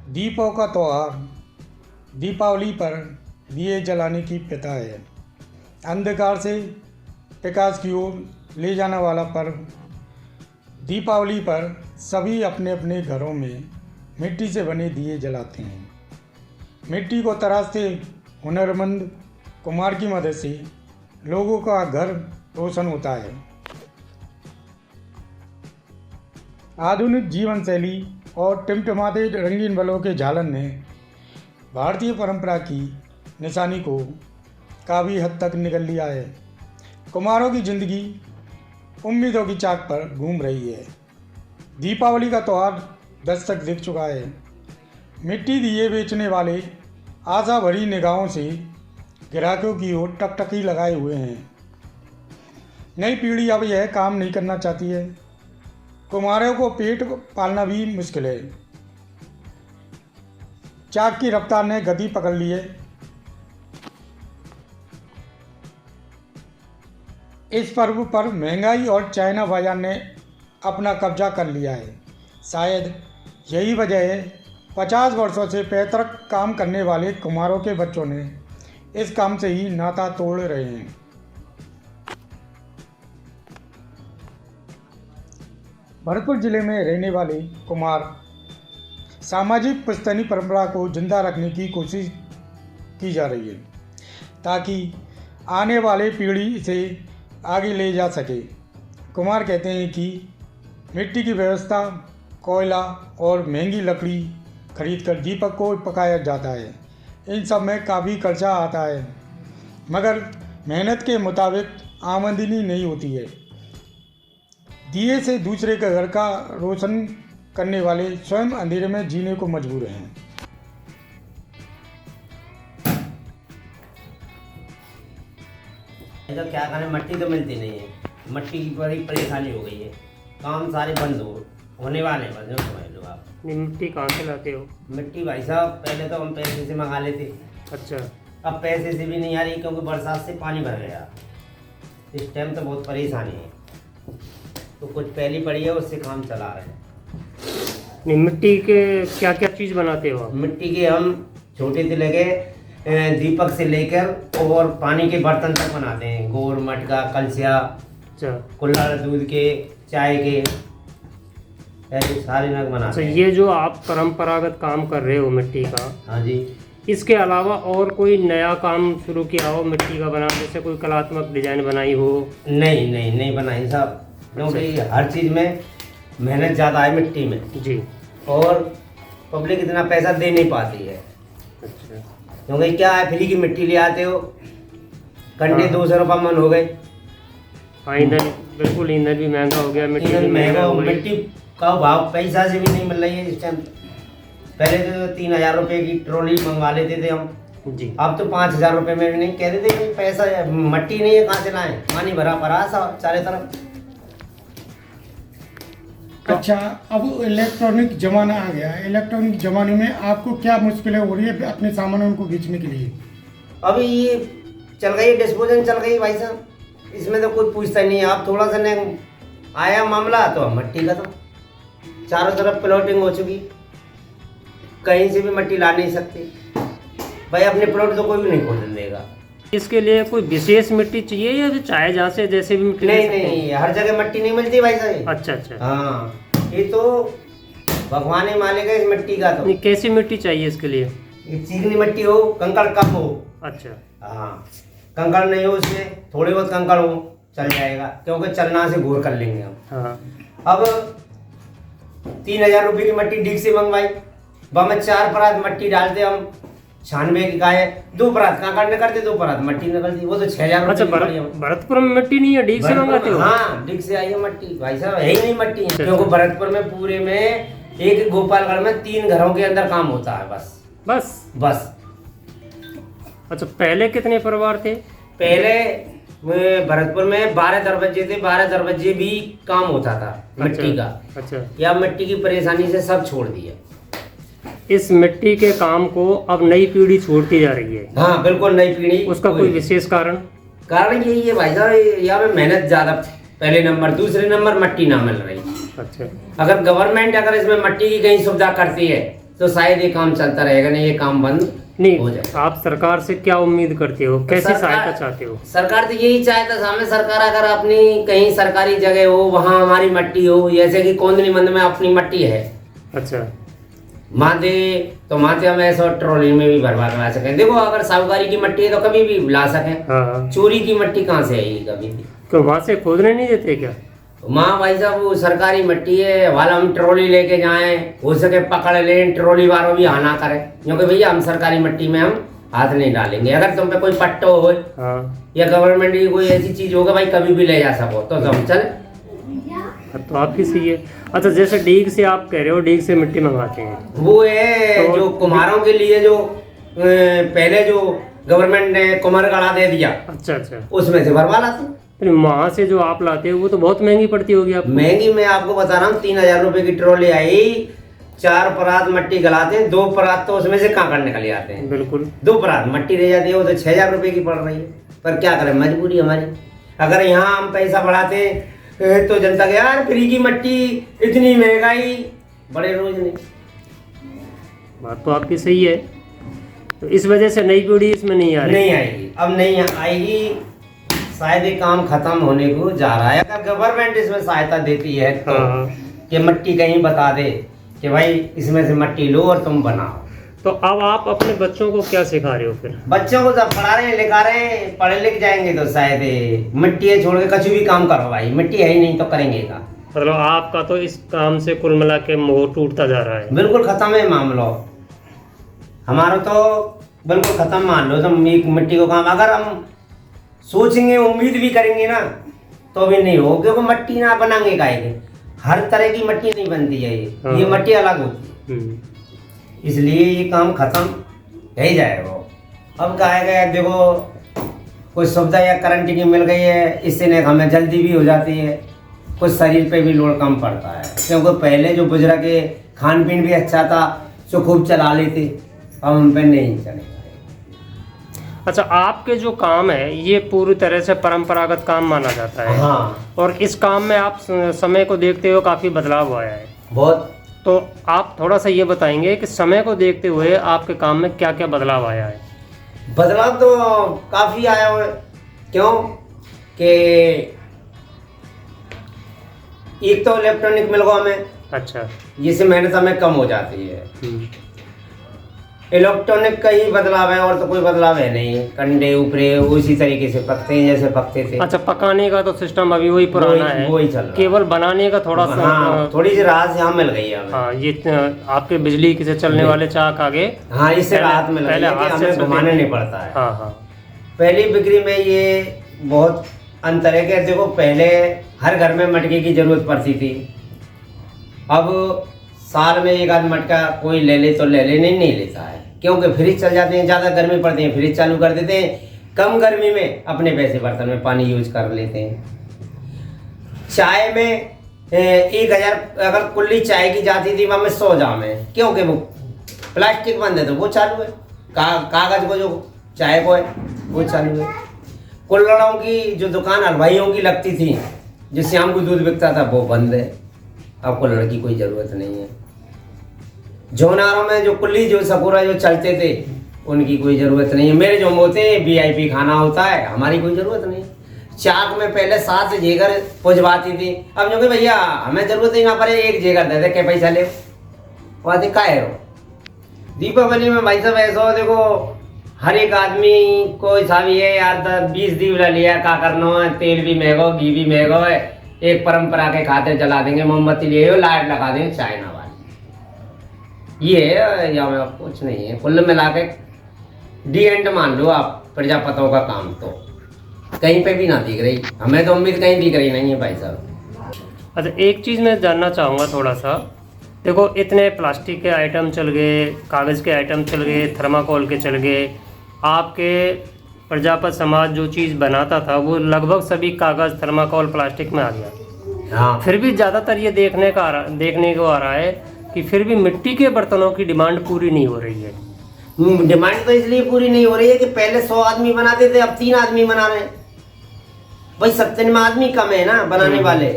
दीपों का त्योहार दीपावली पर दिए जलाने की प्रथा है। अंधकार से प्रकाश की ओर ले जाने वाला पर्व दीपावली पर सभी अपने अपने घरों में मिट्टी से बने दिए जलाते हैं। मिट्टी को तराशते हुनरमंद कुम्हार की मदद से लोगों का घर रोशन होता है। आधुनिक जीवन शैली और टिमटिमाते रंगीन बल्बों के झालन ने भारतीय परंपरा की निशानी को काफ़ी हद तक निगल लिया है। कुम्हारों की जिंदगी उम्मीदों की चाक पर घूम रही है। दीपावली का त्यौहार दस्तक दे चुका है। मिट्टी दिए बेचने वाले आशा भरी निगाहों से ग्राहकों की ओर टकटकी लगाए हुए हैं। नई पीढ़ी अब यह काम नहीं करना चाहती है। कुम्हारों को पेट पालना भी मुश्किल है। चाक की रफ्तार ने गति पकड़ ली है। इस पर्व पर महंगाई और चाइना बाजार ने अपना कब्जा कर लिया है। शायद यही वजह है 50 वर्षों से पैतृक काम करने वाले कुम्हारों के बच्चों ने इस काम से ही नाता तोड़ रहे हैं। भरतपुर जिले में रहने वाले कुम्हार सामाजिक पुश्तैनी परंपरा को जिंदा रखने की कोशिश की जा रही है ताकि आने वाले पीढ़ी इसे आगे ले जा सके। कुम्हार कहते हैं कि मिट्टी की व्यवस्था, कोयला और महंगी लकड़ी खरीदकर दीपक को पकाया जाता है। इन सब में काफ़ी खर्चा आता है, मगर मेहनत के मुताबिक आमदनी नहीं होती है। दिए से दूसरे के घर का रोशन करने वाले स्वयं अंधेरे में जीने को मजबूर हैं। तो क्या करें, मट्टी तो मिलती नहीं है। मट्टी की बड़ी परेशानी हो गई है। काम सारे बंद होने वाले हैं। बस समझ लो आप। मिट्टी कहाँ से लाते हो? मिट्टी भाई साहब पहले तो हम पैसे से मंगा लेते। अच्छा। अब पैसे से भी नहीं आ रही क्योंकि बरसात से पानी भर गया। इस टाइम तो बहुत परेशानी है, तो कुछ पहली पड़ी है उससे काम चला रहे हैं। नहीं, मिट्टी के क्या क्या चीज़ बनाते हो आप? मिट्टी के हम छोटे से लगे दीपक से लेकर और पानी के बर्तन तक बनाते हैं। गोर, मटका, कलसिया, अच्छा, कुल्हड़, दूध के, चाय के, ऐसे सारे नग बनाते अच्छा। हैं। ये जो आप परंपरागत काम कर रहे हो मिट्टी का, हाँ जी। इसके अलावा और कोई नया काम शुरू किया हो मिट्टी का बना, जैसे कोई कलात्मक डिजाइन बनाई हो? नहीं नहीं नहीं बनाई साहब, क्योंकि हर चीज़ में मेहनत ज़्यादा है मिट्टी में जी। और पब्लिक इतना पैसा दे नहीं पाती है। अच्छा। क्योंकि क्या है, फ्री की मिट्टी ले आते हो, कंडे हाँ। 200 रुपये मन हो गए। हाँ, ईंधन बिल्कुल, ईंधन भी महंगा हो गया, मिट्टी भी महंगा हो गई। मिट्टी का भाव पैसा से भी नहीं मिल रही है इस टाइम। पहले तो 3000 रुपये की ट्रॉली मंगवा लेते थे हम जी। अब तो 5000 रुपये में भी नहीं। कहते थे कि पैसा मट्टी नहीं है, कहाँ से लाएं, पानी भरा पड़ा सब चारों तरफ। अच्छा, अब इलेक्ट्रॉनिक ज़माना आ गया है। इलेक्ट्रॉनिक ज़माने में आपको क्या मुश्किलें हो रही है अपने सामानों को बेचने के लिए? अभी ये चल गई डिस्पोजल चल गई भाई साहब, इसमें तो कोई पूछता ही नहीं है। आप थोड़ा सा ने आया मामला तो अब मट्टी का तो चारों तरफ प्लॉटिंग हो चुकी, कहीं से भी मट्टी ला नहीं सकते भाई। अपने प्लॉट तो कोई भी नहीं खोल देगा। इसके लिए कोई विशेष मिट्टी चाहिए या जो चाहे जहाँ से जैसे भी मिट्टी ले नहीं सकते हैं? नहीं, हर जगह मट्टी नहीं मिलती भाई साहब। अच्छा अच्छा। हाँ, ये तो भगवान ही मानेगा इस मिट्टी का। तो नहीं, कैसी मिट्टी चाहिए इसके लिए? ये चिकनी मिट्टी हो, कंकड़ कम हो। अच्छा। हाँ, कंकड़ नहीं हो, उसमें थोड़े बहुत कंकड़ हो चल जाएगा, क्योंकि चलना से घोर कर लेंगे हम। हाँ। अब 3000 रुपये की मट्टी डीग से मंगवाई, वह में 4 परात मट्टी डालते हम, 96 की गाय, 2 परात कांकड़ निकलते, 2 परात मट्टी निकलती, वो तो 6000 अच्छा, रुपये की। भरतपुर में मिट्टी नहीं है, डीग से मंगाते हो? हाँ, डीग से आई है मट्टी भाई साहब, है ही नहीं मट्टी। क्योंकि भरतपुर में पूरे में एक गोपालगढ़ में 3 घरों के अंदर काम होता है बस बस बस। अच्छा, पहले कितने परिवार थे? पहले भरतपुर में 12 दरवाजे थे, 12 दरवाजे भी काम होता था मिट्टी का। अच्छा। या मिट्टी की परेशानी से सब छोड़ दिया। इस मिट्टी के काम को अब नई पीढ़ी छोड़ती जा रही है। हाँ बिल्कुल, नई पीढ़ी। उसका कोई विशेष कारण? कारण यही है भाई साहब, यहाँ पे मेहनत ज्यादा पहले नंबर, दूसरे नंबर मट्टी ना मिल रही। अच्छा। अगर गवर्नमेंट अगर इसमें मट्टी की कहीं सुविधा करती है, तो शायद ये काम चलता रहेगा, नहीं ये काम बंद हो नहीं, जाए। आप सरकार से क्या उम्मीद करते हो, कैसी सरकार- सहायता चाहते हो? सरकार तो यही चाहता है, सामने सरकार अगर अपनी कहीं सरकारी जगह हो वहाँ हमारी मट्टी हो, जैसे कि कोंदनी मंद में अपनी मट्टी है, अच्छा, माते तो माते हम ऐसा ट्रॉली में भी भरवा के ला सकें। देखो अगर साहूकारी की मट्टी है तो कभी भी ला सकें, हाँ, चोरी की मट्टी कहाँ से आएगी कभी भी। तो वहाँ से खोदने नहीं देते क्या? माँ भाई साहब वो सरकारी मट्टी है, वाला हम ट्रॉली लेके जाएं, हो सके पकड़ लें, ट्रॉली वालों भी आना करें, क्योंकि भैया हम सरकारी मट्टी में हम हाथ नहीं डालेंगे। अगर तुम पे कोई पट्टो हो हाँ, या गवर्नमेंट की कोई ऐसी चीज होगा भाई कभी भी ले जा सको तो हम चल। तो आपकी सही है। अच्छा, जैसे डीग से आप कह रहे हो, डीग से मिट्टी मंगाते हैं, वो है तो- जो कुम्हारों के लिए जो पहले जो गवर्नमेंट ने कुम्हार गड़ा दे दिया, अच्छा अच्छा, उसमें से भरवा लाते हैं। फिर वहाँ से जो आप लाते हो वो तो बहुत महंगी पड़ती होगी आपको। महंगी मैं आपको बता रहा हूँ, 3,000 रुपए की ट्रॉली आई, 4 परात मट्टी गलाते हैं, 2 परात तो उसमें से कांकड़ निकल जाते हैं, बिल्कुल, 2 परात मट्टी रह जाती है, वो तो 6,000 रुपए की पड़ रही है। पर क्या करें, मजबूरी हमारी। अगर यहाँ हम पैसा बढ़ाते तो जनता के यार फ्री की मट्टी, इतनी महंगाई, बड़े रोज नहीं। बात तो आपकी सही है। तो इस वजह से नई पीढ़ी इसमें नहीं आ रही। नहीं आएगी, अब नहीं आएगी, शायद ये काम खत्म होने को जा रहा है। अगर गवर्नमेंट इसमें सहायता देती है तो हाँ, कि मट्टी कहीं बता दे कि भाई इसमें से मट्टी लो और तुम बनाओ। तो अब आप अपने बच्चों को क्या सिखा रहे हो फिर? बच्चों को जब पढ़ा रहे हैं लिखा रहे हैं, पढ़े लिख जाएंगे तो शायद ये मिट्टी है छोड़ के कछु भी काम करो भाई, मिट्टी है ही नहीं तो करेंगे का। मतलब आपका तो इस काम से कुल मिला के मोह टूटता जा रहा है। बिल्कुल खत्म है मामला हमारा, तो बिल्कुल खत्म मान लो तुम एक मिट्टी को काम। अगर हम सोचेंगे उम्मीद भी करेंगे ना तो भी नहीं हो, क्योंकि मट्टी ना बनाएंगे काहे, हर तरह की मट्टी नहीं बनती है ये मट्टी अलग होती है, इसलिए ये काम खत्म हो ही जाएगा। अब कहा गया देखो कुछ सुविधा या करंट की मिल गई है, इससे ने हमें जल्दी भी हो जाती है, कुछ शरीर पे भी लोड कम पड़ता है, क्योंकि पहले जो बुजुर्ग के खान पीन भी अच्छा था, जो खूब चला लेते, अब उन पर नहीं चलेगा। अच्छा, आपके जो काम है ये पूरी तरह से परंपरागत काम माना जाता है। हाँ, और इस काम में आप समय को देखते हुए काफ़ी बदलाव आया है। बहुत। तो आप थोड़ा सा ये बताएंगे कि समय को देखते हुए आपके काम में क्या क्या बदलाव आया है? बदलाव तो काफ़ी आया हुआ है, क्यों कि एक तो इलेक्ट्रॉनिक मिल गया हमें, अच्छा, जिससे मेहनत हमें कम हो जाती है। इलेक्ट्रॉनिक का ही बदलाव है और तो कोई बदलाव है नहीं, कंडे ऊपरे उसी तरीके से पकते हैं जैसे पकते थे। अच्छा, पकाने का तो सिस्टम अभी वही पुराना है, वही चल रहा है। केवल बनाने का थोड़ा सा हाँ, थोड़ी सी राहत यहाँ मिल गई है हमें। हाँ, ये आपके बिजली से चलने वाले चाक आगे। हाँ, इससे पहले- राहत मिल गई पहले है कि हाथ से हमें चलते घुमाने थे। नहीं पड़ता है। हाँ हाँ, पहली बिक्री में ये बहुत अंतर है कि देखो पहले हर घर में मटके की जरूरत पड़ती थी, अब साल में एक आध मटका कोई ले ले तो ले ले, नहीं लेता है, क्योंकि फ्रिज चल जाते हैं, ज़्यादा गर्मी पड़ती है फ्रिज चालू कर देते हैं, कम गर्मी में अपने पैसे बर्तन में पानी यूज कर लेते हैं। चाय में 1,000 अगर कुल्ली चाय की जाती थी वहाँ में 100 जाम है, क्योंकि वो प्लास्टिक बंद है तो वो चालू है, कागज को जो चाय को है वो चालू है। कुल्हड़ों की जो दुकान हलवाइयों की लगती थी जिससे हमको दूध बिकता था वो बंद है, अब कुल्हड़ की कोई ज़रूरत नहीं है। जौनारों में जो कुल्ली जो सकुरा जो चलते थे उनकी कोई ज़रूरत नहीं है। मेरे जो होते हैं VIP खाना होता है, हमारी कोई ज़रूरत नहीं। चाक में पहले 7 जेगर पुजवाती थी, अब जो कि भैया हमें ज़रूरत ही ना पड़े, 1 जेगर दे दे के पैसा ले वहाँ का है। दीपावली में भाई साहब ऐसा हो, देखो हर एक आदमी को हिसाब ये है यार 20 दीप ले लिया, क्या करना है, तेल भी महंगा, घी भी महंगा है, एक परंपरा के खातिर जला देंगे, मोमबत्ती लिए लाइट लगा देंगे चाइना वाली, ये है या में कुछ नहीं है। कुल मिला के डी एंड मान लो आप प्रजापतियों का काम तो कहीं पे भी ना दिख रही, हमें तो उम्मीद कहीं दिख रही नहीं है भाई साहब। अच्छा, एक चीज़ मैं जानना चाहूँगा थोड़ा सा, देखो इतने प्लास्टिक के आइटम चल गए, कागज़ के आइटम चल गए, थर्माकोल के चल गए, आपके प्रजापत समाज जो चीज़ बनाता था वो लगभग सभी कागज़ थर्माकोल प्लास्टिक में आ गया। हाँ, फिर भी ज़्यादातर ये देखने को आ रहा है कि फिर भी मिट्टी के बर्तनों की डिमांड पूरी नहीं हो रही है। डिमांड तो इसलिए पूरी नहीं हो रही है कि पहले 100 आदमी बनाते थे, अब 3 आदमी बना रहे हैं। भाई 70 में आदमी कम है ना बनाने वाले,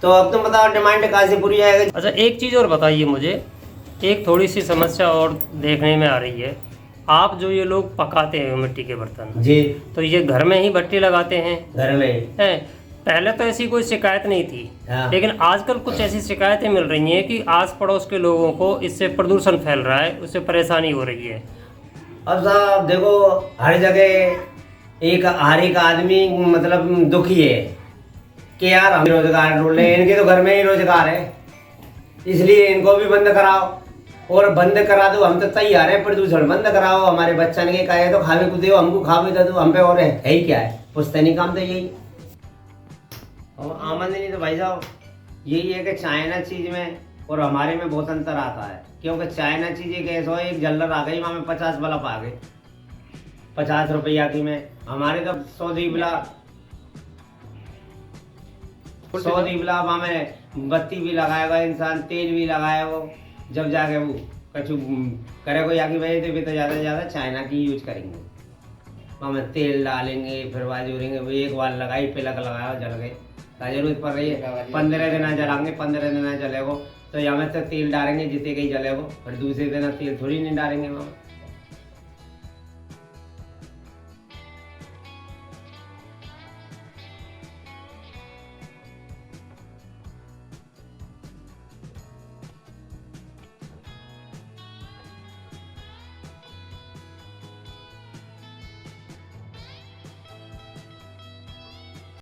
तो अब तुम बताओ डिमांड कहाँ से पूरी आएगी। अच्छा, एक चीज़ और बताइए मुझे एक थोड़ी सी समस्या और देखने में आ रही है। आप जो ये लोग पकाते हैं मिट्टी के बर्तन, जी तो ये घर में ही भट्टी लगाते हैं? घर में। हैं, पहले तो ऐसी कोई शिकायत नहीं थी, हाँ। लेकिन आजकल कुछ ऐसी शिकायतें मिल रही हैं कि आस पड़ोस के लोगों को इससे प्रदूषण फैल रहा है, उससे परेशानी हो रही है। अब साहब देखो, हर जगह हर एक आदमी मतलब दुखी है कि यार हम रोजगार ढूंढ रहे हैं, इनके तो घर में ही रोजगार है, इसलिए इनको भी बंद कराओ। और बंद करा दो, हम तो तैयार है, प्रदूषण बंद कराओ। हमारे बच्चन के कहे तो खावे को दो, हमको खावे दो, हम पे और है ही क्या है, पुश्तैनी काम तो यही। और आमदनी तो भाई साहब यही है कि चाइना चीज में और हमारे में बहुत अंतर आता है, क्योंकि चाइना चीज एक ऐसा है, एक जल्लर आ गई वहाँ में 50 बल्ब आ गए 50 रुपया की में। हमारे तो 100 दीपला वहाँ में बत्ती भी लगाएगा इंसान, तेल भी लगाएगा, जब जाके वो कछु करे कोई आगे भेजे तो भी तो ज़्यादा से ज़्यादा चाइना की यूज करेंगे। वहाँ में तेल डालेंगे, फिर बाजू उड़ेंगे, वो एक बार लगाई पिलक लगाया जल गए, जरूरत पड़ रही है 15 दिन जलाएंगे, 15 दिन जलेगो तो यहाँ में तो तेल डालेंगे जितने कहीं जलेगो, और दूसरे दिन तेल थोड़ी नहीं डालेंगे वहाँ।